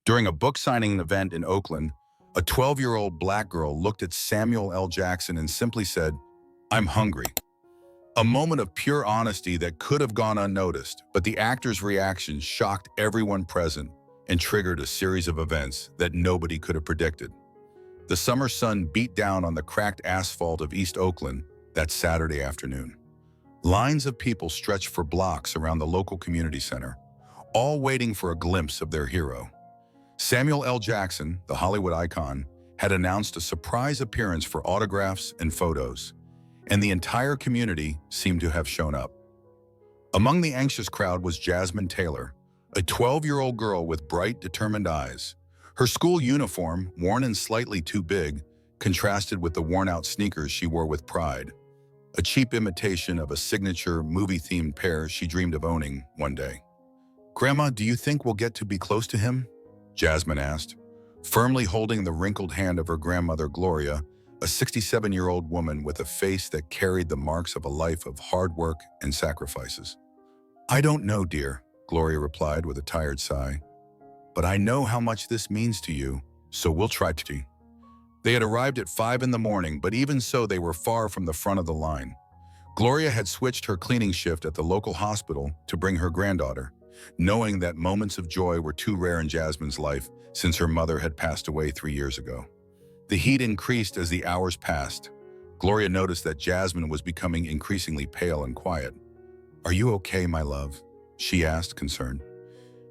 During a book signing event in Oakland, a 12-year-old black girl looked at Samuel L. Jackson and simply said, "I'm hungry." A moment of pure honesty that could have gone unnoticed, but the actor's reaction shocked everyone present and triggered a series of events that nobody could have predicted. The summer sun beat down on the cracked asphalt of East Oakland that Saturday afternoon. Lines of people stretched for blocks around the local community center, all waiting for a glimpse of their hero. Samuel L. Jackson, the Hollywood icon, had announced a surprise appearance for autographs and photos, and the entire community seemed to have shown up. Among the anxious crowd was Jasmine Taylor, a 12-year-old girl with bright, determined eyes. Her school uniform, worn and slightly too big, contrasted with the worn-out sneakers she wore with pride, a cheap imitation of a signature movie-themed pair she dreamed of owning one day. "Grandma, do you think we'll get to be close to him?" Jasmine asked, firmly holding the wrinkled hand of her grandmother Gloria, a 67-year-old woman with a face that carried the marks of a life of hard work and sacrifices. "I don't know, dear," Gloria replied with a tired sigh. "But I know how much this means to you, so we'll try to." They had arrived at 5 in the morning, but even so they were far from the front of the line. Gloria had switched her cleaning shift at the local hospital to bring her granddaughter, knowing that moments of joy were too rare in Jasmine's life since her mother had passed away 3 years ago. The heat increased as the hours passed. Gloria noticed that Jasmine was becoming increasingly pale and quiet. "Are you okay, my love?" she asked, concerned.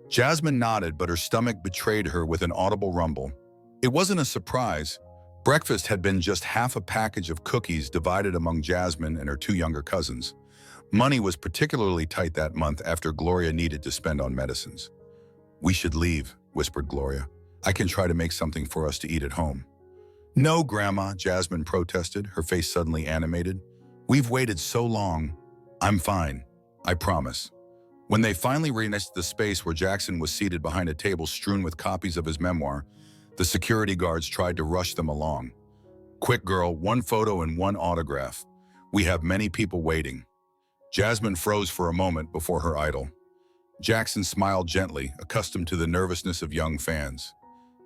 Jasmine nodded, but her stomach betrayed her with an audible rumble. It wasn't a surprise. Breakfast had been just half a package of cookies divided among Jasmine and her 2 younger cousins. Money was particularly tight that month after Gloria needed to spend on medicines. "We should leave," whispered Gloria. "I can try to make something for us to eat at home." "No, Grandma," Jasmine protested, her face suddenly animated. "We've waited so long. I'm fine, I promise." When they finally reached the space where Jackson was seated behind a table strewn with copies of his memoir, the security guards tried to rush them along. "Quick, girl, 1 photo and 1 autograph. We have many people waiting." Jasmine froze for a moment before her idol. Jackson smiled gently, accustomed to the nervousness of young fans.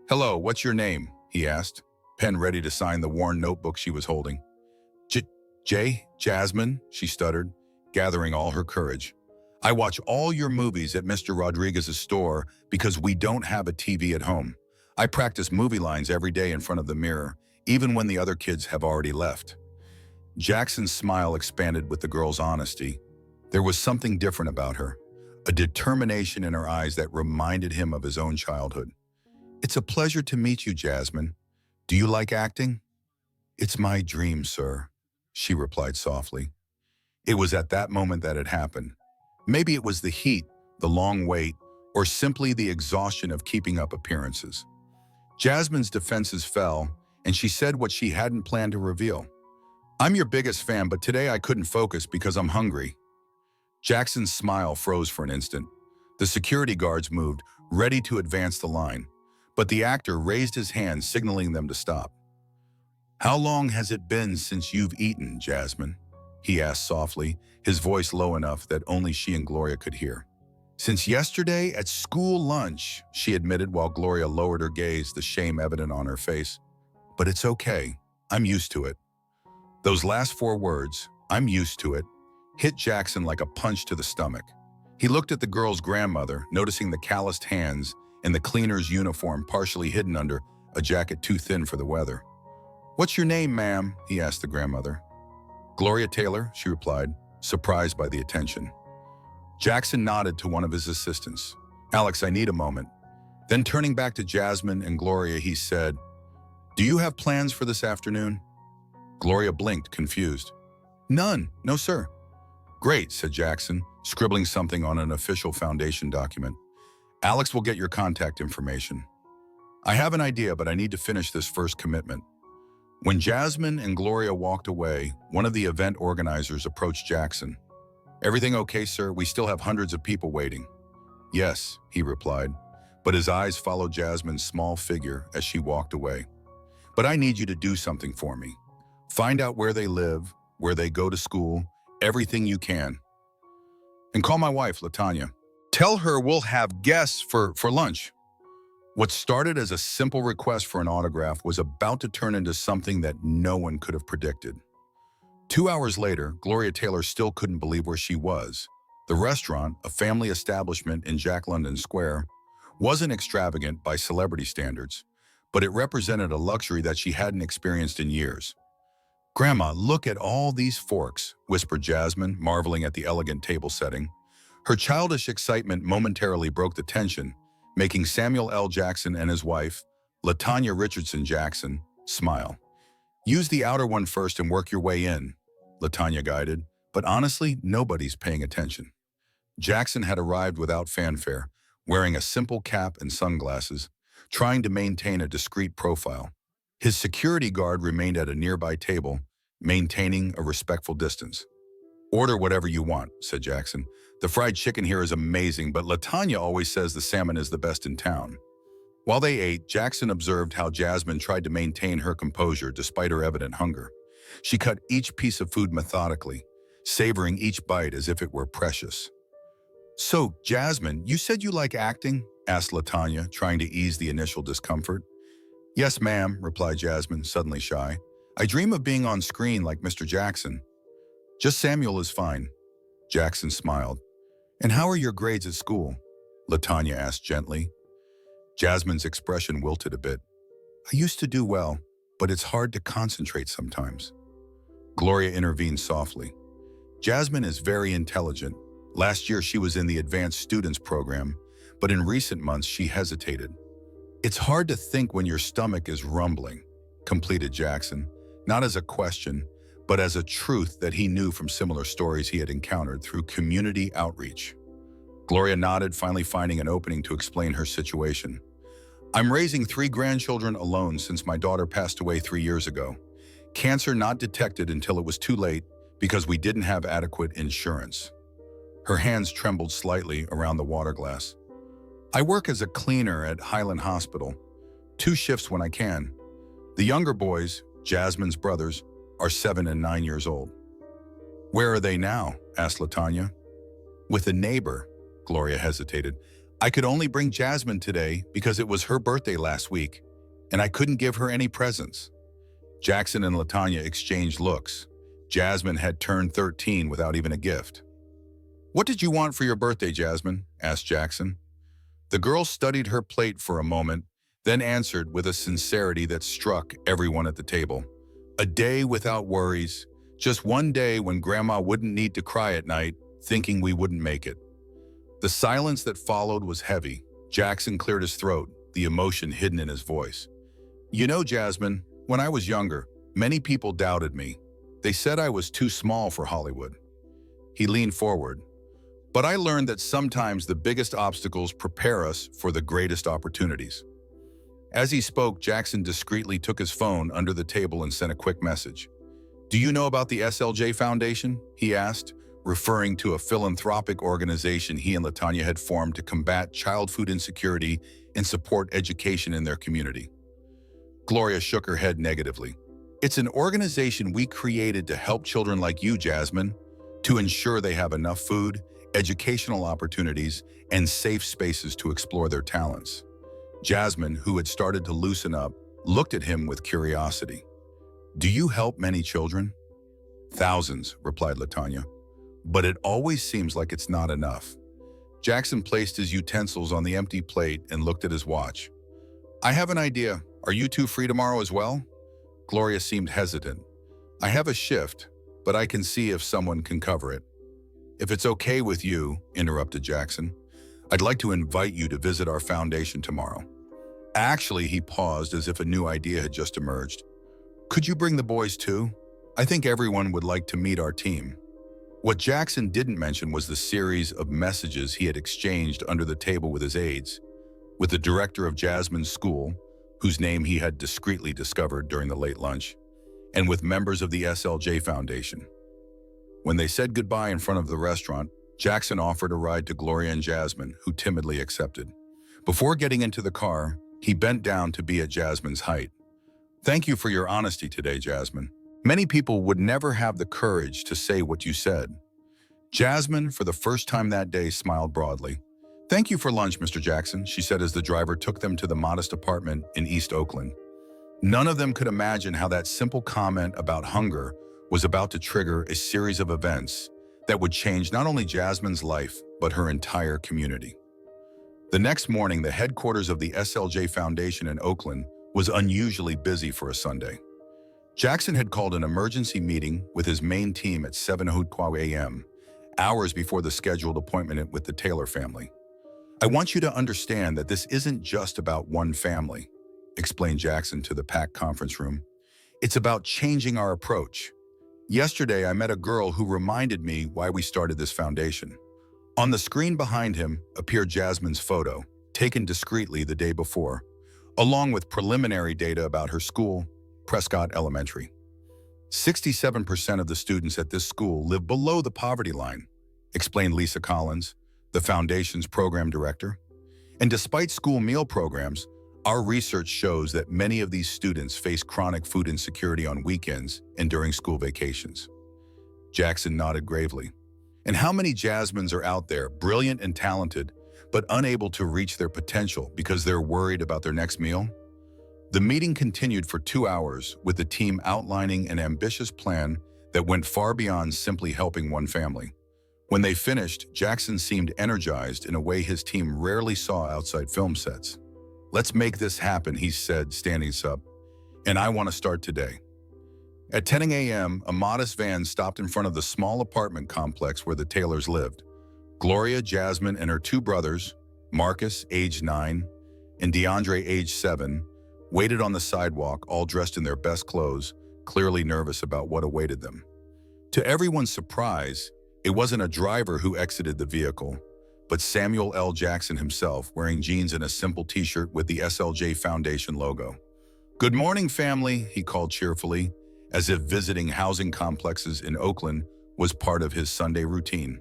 "Hello, what's your name?" he asked, pen ready to sign the worn notebook she was holding. Jasmine, she stuttered, gathering all her courage. "I watch all your movies at Mr. Rodriguez's store because we don't have a TV at home. I practice movie lines every day in front of the mirror, even when the other kids have already left." Jackson's smile expanded with the girl's honesty. There was something different about her, a determination in her eyes that reminded him of his own childhood. "It's a pleasure to meet you, Jasmine. Do you like acting?" "It's my dream, sir," she replied softly. It was at that moment that it happened. Maybe it was the heat, the long wait, or simply the exhaustion of keeping up appearances. Jasmine's defenses fell, and she said what she hadn't planned to reveal. "I'm your biggest fan, but today I couldn't focus because I'm hungry." Jackson's smile froze for an instant. The security guards moved, ready to advance the line, but the actor raised his hand, signaling them to stop. "How long has it been since you've eaten, Jasmine?" he asked softly, his voice low enough that only she and Gloria could hear. "Since yesterday at school lunch," she admitted while Gloria lowered her gaze, the shame evident on her face. "But it's okay. I'm used to it." Those last 4 words, "I'm used to it," hit Jackson like a punch to the stomach. He looked at the girl's grandmother, noticing the calloused hands and the cleaner's uniform partially hidden under a jacket too thin for the weather. "What's your name, ma'am?" he asked the grandmother. "Gloria Taylor," she replied, surprised by the attention. Jackson nodded to one of his assistants. "Alex, I need a moment." Then turning back to Jasmine and Gloria, he said, "Do you have plans for this afternoon?" Gloria blinked, confused. "None, no sir." "Great," said Jackson, scribbling something on an official foundation document. "Alex will get your contact information. I have an idea, but I need to finish this first commitment." When Jasmine and Gloria walked away, one of the event organizers approached Jackson. "Everything okay, sir? We still have hundreds of people waiting." "Yes," he replied, but his eyes followed Jasmine's small figure as she walked away. "But I need you to do something for me. Find out where they live, where they go to school, everything you can. And call my wife, LaTanya. Tell her we'll have guests for lunch." What started as a simple request for an autograph was about to turn into something that no one could have predicted. 2 hours later, Gloria Taylor still couldn't believe where she was. The restaurant, a family establishment in Jack London Square, wasn't extravagant by celebrity standards, but it represented a luxury that she hadn't experienced in years. "Grandma, look at all these forks," whispered Jasmine, marveling at the elegant table setting. Her childish excitement momentarily broke the tension, making Samuel L. Jackson and his wife, LaTanya Richardson Jackson, smile. "Use the outer one first and work your way in," LaTanya guided, but honestly, nobody's paying attention. Jackson had arrived without fanfare, wearing a simple cap and sunglasses, trying to maintain a discreet profile. His security guard remained at a nearby table, maintaining a respectful distance. "Order whatever you want," said Jackson. "The fried chicken here is amazing, but LaTanya always says the salmon is the best in town." While they ate, Jackson observed how Jasmine tried to maintain her composure despite her evident hunger. She cut each piece of food methodically, savoring each bite as if it were precious. "So, Jasmine, you said you like acting?" asked LaTanya, trying to ease the initial discomfort. "Yes, ma'am," replied Jasmine, suddenly shy. "I dream of being on screen like Mr. Jackson." "Just Samuel is fine." Jackson smiled. "And how are your grades at school?" LaTanya asked gently. Jasmine's expression wilted a bit. "I used to do well, but it's hard to concentrate sometimes." Gloria intervened softly. "Jasmine is very intelligent. Last year she was in the advanced students program, but in recent months she hesitated." "It's hard to think when your stomach is rumbling," completed Jackson, not as a question, but as a truth that he knew from similar stories he had encountered through community outreach. Gloria nodded, finally finding an opening to explain her situation. "I'm raising 3 grandchildren alone since my daughter passed away 3 years ago. Cancer not detected until it was too late because we didn't have adequate insurance." Her hands trembled slightly around the water glass. "I work as a cleaner at Highland Hospital, 2 shifts when I can. The younger boys, Jasmine's brothers, are 7 and 9 years old." "Where are they now?" asked LaTanya. "With a neighbor," Gloria hesitated. "I could only bring Jasmine today because it was her birthday last week, and I couldn't give her any presents." Jackson and LaTanya exchanged looks. Jasmine had turned 13 without even a gift. "What did you want for your birthday, Jasmine?" asked Jackson. The girl studied her plate for a moment, then answered with a sincerity that struck everyone at the table. "A day without worries, just one day when Grandma wouldn't need to cry at night, thinking we wouldn't make it." The silence that followed was heavy. Jackson cleared his throat, the emotion hidden in his voice. "You know, Jasmine, when I was younger, many people doubted me. They said I was too small for Hollywood." He leaned forward. "But I learned that sometimes the biggest obstacles prepare us for the greatest opportunities." As he spoke, Jackson discreetly took his phone under the table and sent a quick message. "Do you know about the SLJ Foundation?" he asked, referring to a philanthropic organization he and LaTanya had formed to combat child food insecurity and support education in their community. Gloria shook her head negatively. "It's an organization we created to help children like you, Jasmine, to ensure they have enough food, educational opportunities, and safe spaces to explore their talents." Jasmine, who had started to loosen up, looked at him with curiosity. "Do you help many children?" "Thousands," replied LaTanya. "But it always seems like it's not enough." Jackson placed his utensils on the empty plate and looked at his watch. "I have an idea. Are you two free tomorrow as well?" Gloria seemed hesitant. "I have a shift, but I can see if someone can cover it." "If it's okay with you," interrupted Jackson, "I'd like to invite you to visit our foundation tomorrow." Actually, he paused as if a new idea had just emerged. "Could you bring the boys too? I think everyone would like to meet our team." What Jackson didn't mention was the series of messages he had exchanged under the table with his aides, with the director of Jasmine's school, whose name he had discreetly discovered during the late lunch, and with members of the SLJ Foundation. When they said goodbye in front of the restaurant, Jackson offered a ride to Gloria and Jasmine, who timidly accepted. Before getting into the car, he bent down to be at Jasmine's height. "Thank you for your honesty today, Jasmine. Many people would never have the courage to say what you said." Jasmine, for the first time that day, smiled broadly. "Thank you for lunch, Mr. Jackson," she said as the driver took them to the modest apartment in East Oakland. None of them could imagine how that simple comment about hunger was about to trigger a series of events that would change not only Jasmine's life, but her entire community. The next morning, the headquarters of the SLJ Foundation in Oakland was unusually busy for a Sunday. Jackson had called an emergency meeting with his main team at 7:00 a.m., hours before the scheduled appointment with the Taylor family. "I want you to understand that this isn't just about one family," explained Jackson to the packed conference room. "It's about changing our approach. Yesterday, I met a girl who reminded me why we started this foundation." On the screen behind him appeared Jasmine's photo, taken discreetly the day before, along with preliminary data about her school, Prescott Elementary. 67% of the students at this school live below the poverty line, explained Lisa Collins, the foundation's program director. And despite school meal programs, our research shows that many of these students face chronic food insecurity on weekends and during school vacations. Jackson nodded gravely. And how many Jasmines are out there, brilliant and talented, but unable to reach their potential because they're worried about their next meal? The meeting continued for 2 hours, with the team outlining an ambitious plan that went far beyond simply helping one family. When they finished, Jackson seemed energized in a way his team rarely saw outside film sets. "Let's make this happen," he said, standing up. "And I want to start today." At 10 a.m., a modest van stopped in front of the small apartment complex where the Taylors lived. Gloria, Jasmine, and her 2 brothers, Marcus, age 9, and DeAndre, age 7, waited on the sidewalk, all dressed in their best clothes, clearly nervous about what awaited them. To everyone's surprise, it wasn't a driver who exited the vehicle, but Samuel L. Jackson himself, wearing jeans and a simple t-shirt with the SLJ Foundation logo. "Good morning, family," he called cheerfully, as if visiting housing complexes in Oakland was part of his Sunday routine.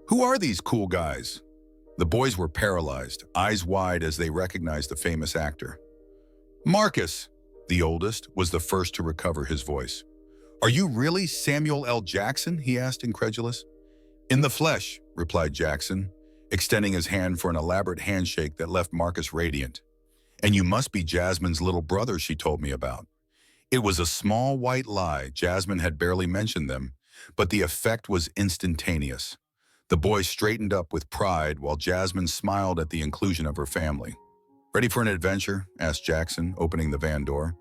"Who are these cool guys?" The boys were paralyzed, eyes wide as they recognized the famous actor. "Marcus," the oldest, was the first to recover his voice. "Are you really Samuel L. Jackson?" he asked, incredulous. "In the flesh," replied Jackson, extending his hand for an elaborate handshake that left Marcus radiant. "And you must be Jasmine's little brother she told me about." It was a small white lie. Jasmine had barely mentioned them, but the effect was instantaneous. The boy straightened up with pride while Jasmine smiled at the inclusion of her family. "Ready for an adventure?" asked Jackson, opening the van door.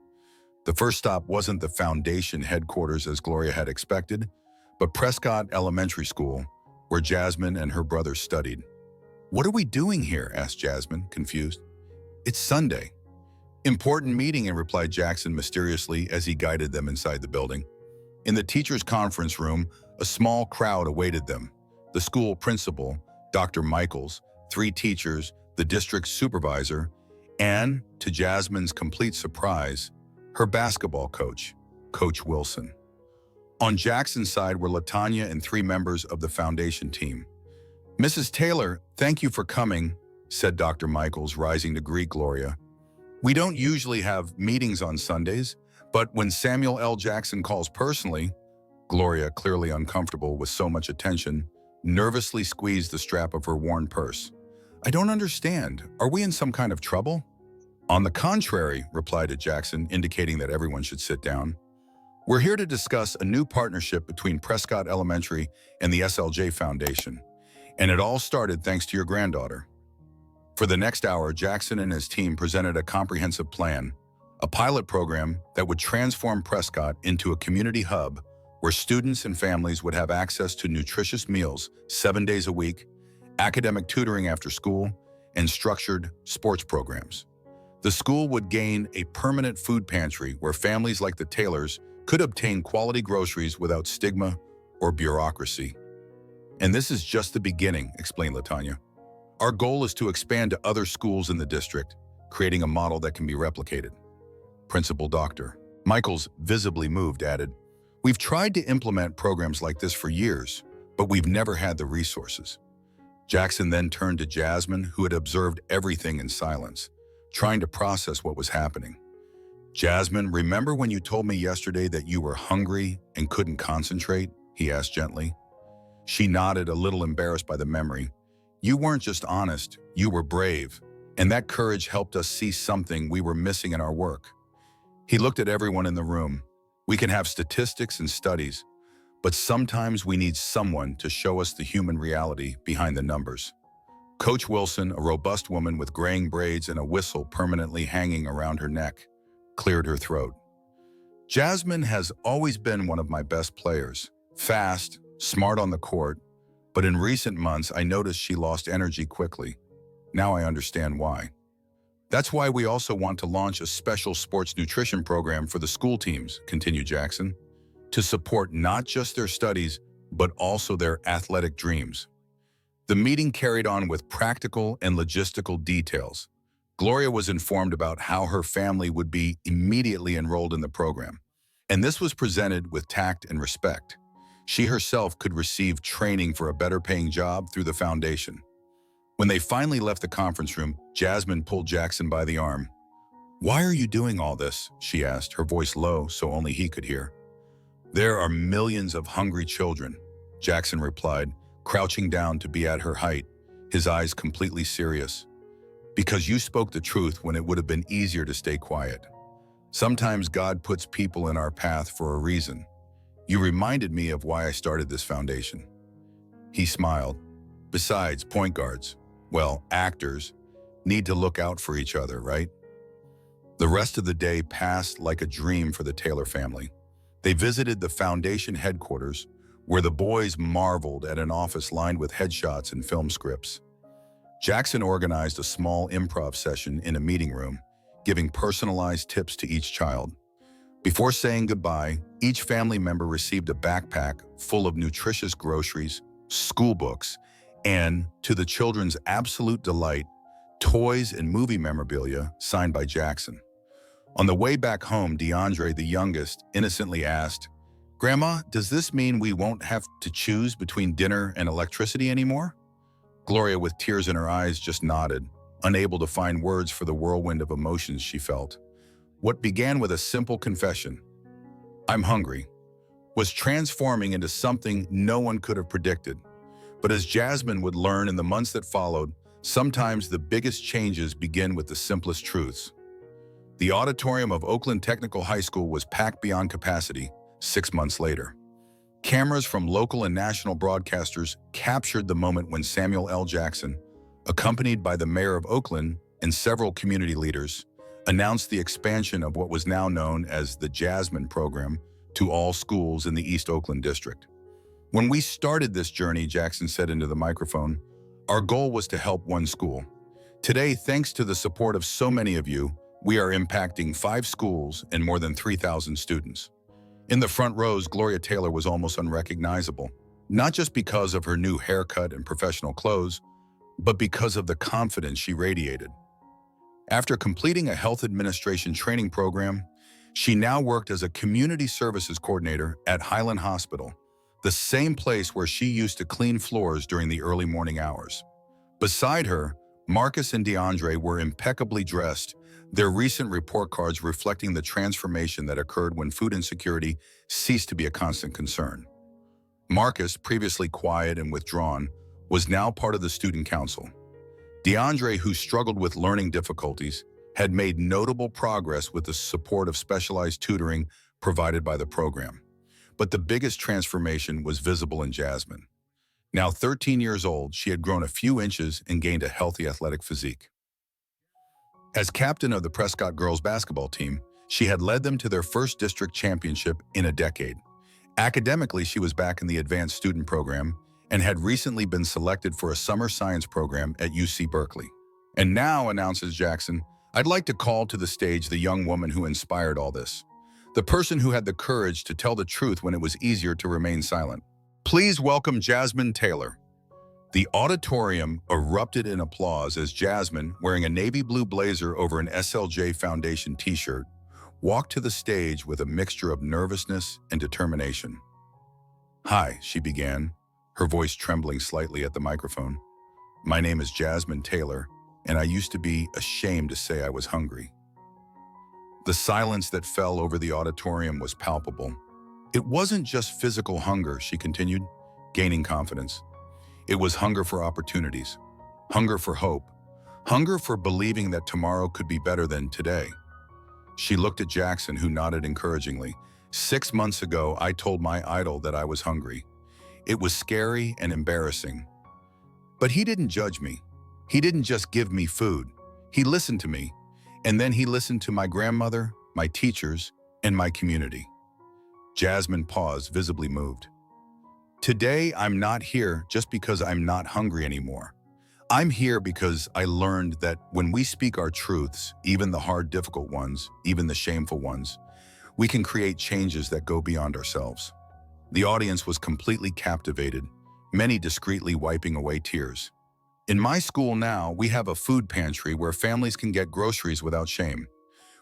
The first stop wasn't the foundation headquarters as Gloria had expected, but Prescott Elementary School, where Jasmine and her brother studied. "What are we doing here?" asked Jasmine, confused. "It's Sunday." "Important meeting," replied Jackson mysteriously as he guided them inside the building. In the teachers' conference room, a small crowd awaited them. The school principal, Dr. Michaels, 3 teachers, the district supervisor, and, to Jasmine's complete surprise, her basketball coach, Coach Wilson. On Jackson's side were LaTanya and 3 members of the foundation team. "Mrs. Taylor, thank you for coming," said Dr. Michaels, rising to greet Gloria. "We don't usually have meetings on Sundays, but when Samuel L. Jackson calls personally," Gloria, clearly uncomfortable with so much attention, nervously squeezed the strap of her worn purse. "I don't understand. Are we in some kind of trouble?" "On the contrary," replied Jackson, indicating that everyone should sit down. "We're here to discuss a new partnership between Prescott Elementary and the SLJ Foundation, and it all started thanks to your granddaughter." For the next hour, Jackson and his team presented a comprehensive plan, a pilot program that would transform Prescott into a community hub where students and families would have access to nutritious meals 7 days a week, academic tutoring after school, and structured sports programs. The school would gain a permanent food pantry where families like the Taylors could obtain quality groceries without stigma or bureaucracy. "And this is just the beginning," explained LaTanya. "Our goal is to expand to other schools in the district, creating a model that can be replicated." Principal Dr. Michaels, visibly moved, added, "We've tried to implement programs like this for years, but we've never had the resources." Jackson then turned to Jasmine, who had observed everything in silence, trying to process what was happening. "Jasmine, remember when you told me yesterday that you were hungry and couldn't concentrate?" he asked gently. She nodded, a little embarrassed by the memory. You weren't just honest, you were brave. And that courage helped us see something we were missing in our work. He looked at everyone in the room. We can have statistics and studies, but sometimes we need someone to show us the human reality behind the numbers. Coach Wilson, a robust woman with graying braids and a whistle permanently hanging around her neck, cleared her throat. Jasmine has always been one of my best players. Fast, smart on the court, but in recent months I noticed she lost energy quickly. Now I understand why. That's why we also want to launch a special sports nutrition program for the school teams, continued Jackson, to support not just their studies, but also their athletic dreams. The meeting carried on with practical and logistical details. Gloria was informed about how her family would be immediately enrolled in the program, and this was presented with tact and respect. She herself could receive training for a better-paying job through the foundation. When they finally left the conference room, Jasmine pulled Jackson by the arm. "Why are you doing all this?" she asked, her voice low so only he could hear. "There are millions of hungry children," Jackson replied, crouching down to be at her height, his eyes completely serious. "Because you spoke the truth when it would have been easier to stay quiet. Sometimes God puts people in our path for a reason. You reminded me of why I started this foundation." He smiled. "Besides, point guards, well, actors, need to look out for each other, right?" The rest of the day passed like a dream for the Taylor family. They visited the foundation headquarters, where the boys marveled at an office lined with headshots and film scripts. Jackson organized a small improv session in a meeting room, giving personalized tips to each child. Before saying goodbye, each family member received a backpack full of nutritious groceries, school books, and, to the children's absolute delight, toys and movie memorabilia signed by Jackson. On the way back home, DeAndre, the youngest, innocently asked, "Grandma, does this mean we won't have to choose between dinner and electricity anymore?" Gloria, with tears in her eyes, just nodded, unable to find words for the whirlwind of emotions she felt. What began with a simple confession, "I'm hungry," was transforming into something no one could have predicted. But as Jasmine would learn in the months that followed, sometimes the biggest changes begin with the simplest truths. The auditorium of Oakland Technical High School was packed beyond capacity 6 months later. Cameras from local and national broadcasters captured the moment when Samuel L. Jackson, accompanied by the mayor of Oakland and several community leaders, announced the expansion of what was now known as the Jasmine program to all schools in the East Oakland district. "When we started this journey," Jackson said into the microphone, "our goal was to help one school. Today, thanks to the support of so many of you, we are impacting 5 schools and more than 3,000 students." In the front rows, Gloria Taylor was almost unrecognizable, not just because of her new haircut and professional clothes, but because of the confidence she radiated. After completing a health administration training program, she now worked as a community services coordinator at Highland Hospital, the same place where she used to clean floors during the early morning hours. Beside her, Marcus and DeAndre were impeccably dressed, their recent report cards reflecting the transformation that occurred when food insecurity ceased to be a constant concern. Marcus, previously quiet and withdrawn, was now part of the student council. DeAndre, who struggled with learning difficulties, had made notable progress with the support of specialized tutoring provided by the program. But the biggest transformation was visible in Jasmine. Now 13 years old, she had grown a few inches and gained a healthy athletic physique. As captain of the Prescott girls basketball team, she had led them to their first district championship in a decade. Academically, she was back in the advanced student program and had recently been selected for a summer science program at UC Berkeley. "And now," announces Jackson, "I'd like to call to the stage the young woman who inspired all this. The person who had the courage to tell the truth when it was easier to remain silent. Please welcome Jasmine Taylor." The auditorium erupted in applause as Jasmine, wearing a navy blue blazer over an SLJ Foundation t-shirt, walked to the stage with a mixture of nervousness and determination. "Hi," she began, her voice trembling slightly at the microphone. "My name is Jasmine Taylor, and I used to be ashamed to say I was hungry." The silence that fell over the auditorium was palpable. "It wasn't just physical hunger," she continued, gaining confidence. "It was hunger for opportunities. Hunger for hope. Hunger for believing that tomorrow could be better than today. She looked at Jackson, who nodded encouragingly. 6 months ago, I told my idol that I was hungry. It was scary and embarrassing. But he didn't judge me. He didn't just give me food. He listened to me. And then he listened to my grandmother, my teachers, and my community. Jasmine paused, visibly moved. Today, I'm not here just because I'm not hungry anymore. I'm here because I learned that when we speak our truths, even the hard, difficult ones, even the shameful ones, we can create changes that go beyond ourselves. The audience was completely captivated, many discreetly wiping away tears. In my school now, we have a food pantry where families can get groceries without shame.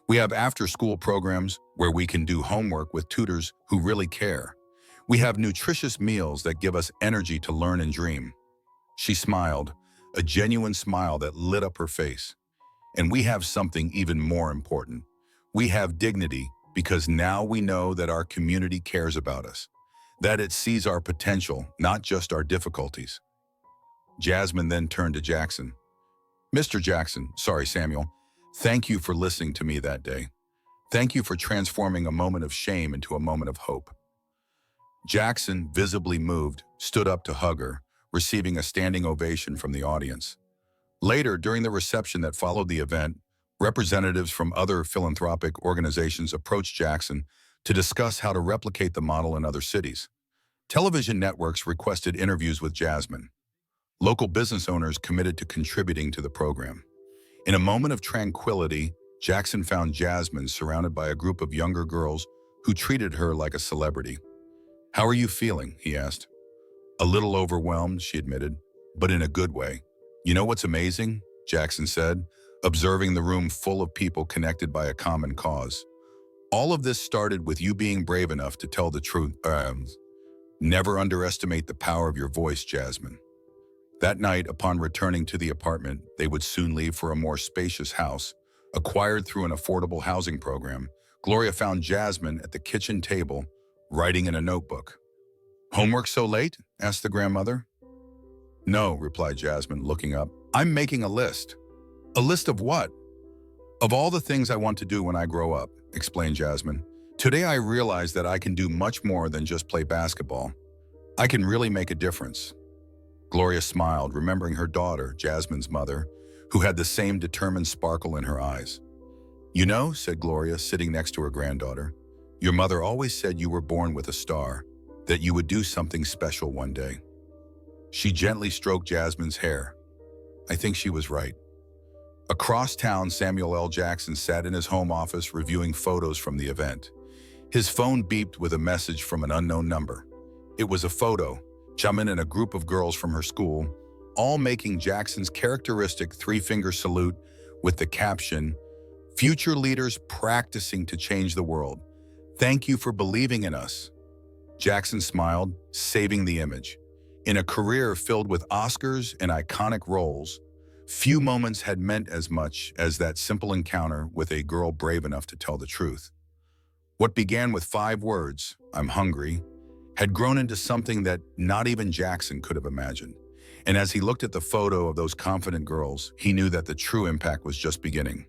We have after-school programs where we can do homework with tutors who really care. We have nutritious meals that give us energy to learn and dream. She smiled, a genuine smile that lit up her face. And we have something even more important. We have dignity because now we know that our community cares about us, that it sees our potential, not just our difficulties. Jasmine then turned to Jackson. Mr. Jackson, sorry, Samuel, thank you for listening to me that day. Thank you for transforming a moment of shame into a moment of hope. Jackson, visibly moved, stood up to hug her, receiving a standing ovation from the audience. Later, during the reception that followed the event, representatives from other philanthropic organizations approached Jackson to discuss how to replicate the model in other cities. Television networks requested interviews with Jasmine. Local business owners committed to contributing to the program. In a moment of tranquility, Jackson found Jasmine surrounded by a group of younger girls who treated her like a celebrity. "How are you feeling?" he asked. "A little overwhelmed," she admitted, "but in a good way." "You know what's amazing?" Jackson said, observing the room full of people connected by a common cause. "All of this started with you being brave enough to tell the truth. Never underestimate the power of your voice, Jasmine." That night, upon returning to the apartment, they would soon leave for a more spacious house, acquired through an affordable housing program. Gloria found Jasmine at the kitchen table, writing in a notebook. "Homework so late?" asked the grandmother. "No," replied Jasmine, looking up. "I'm making a list." "A list of what?" "Of all the things I want to do when I grow up," explained Jasmine. "Today I realized that I can do much more than just play basketball. I can really make a difference." Gloria smiled, remembering her daughter, Jasmine's mother, who had the same determined sparkle in her eyes. "You know," said Gloria, sitting next to her granddaughter, "your mother always said you were born with a star, that you would do something special one day." She gently stroked Jasmine's hair. I think she was right. Across town, Samuel L. Jackson sat in his home office reviewing photos from the event. His phone beeped with a message from an unknown number. It was a photo, Jasmine and a group of girls from her school, all making Jackson's characteristic three-finger salute with the caption, "Future leaders practicing to change the world. Thank you for believing in us." Jackson smiled, saving the image. In a career filled with Oscars and iconic roles, few moments had meant as much as that simple encounter with a girl brave enough to tell the truth. What began with 5 words, "I'm hungry," had grown into something that not even Jackson could have imagined. And as he looked at the photo of those confident girls, he knew that the true impact was just beginning.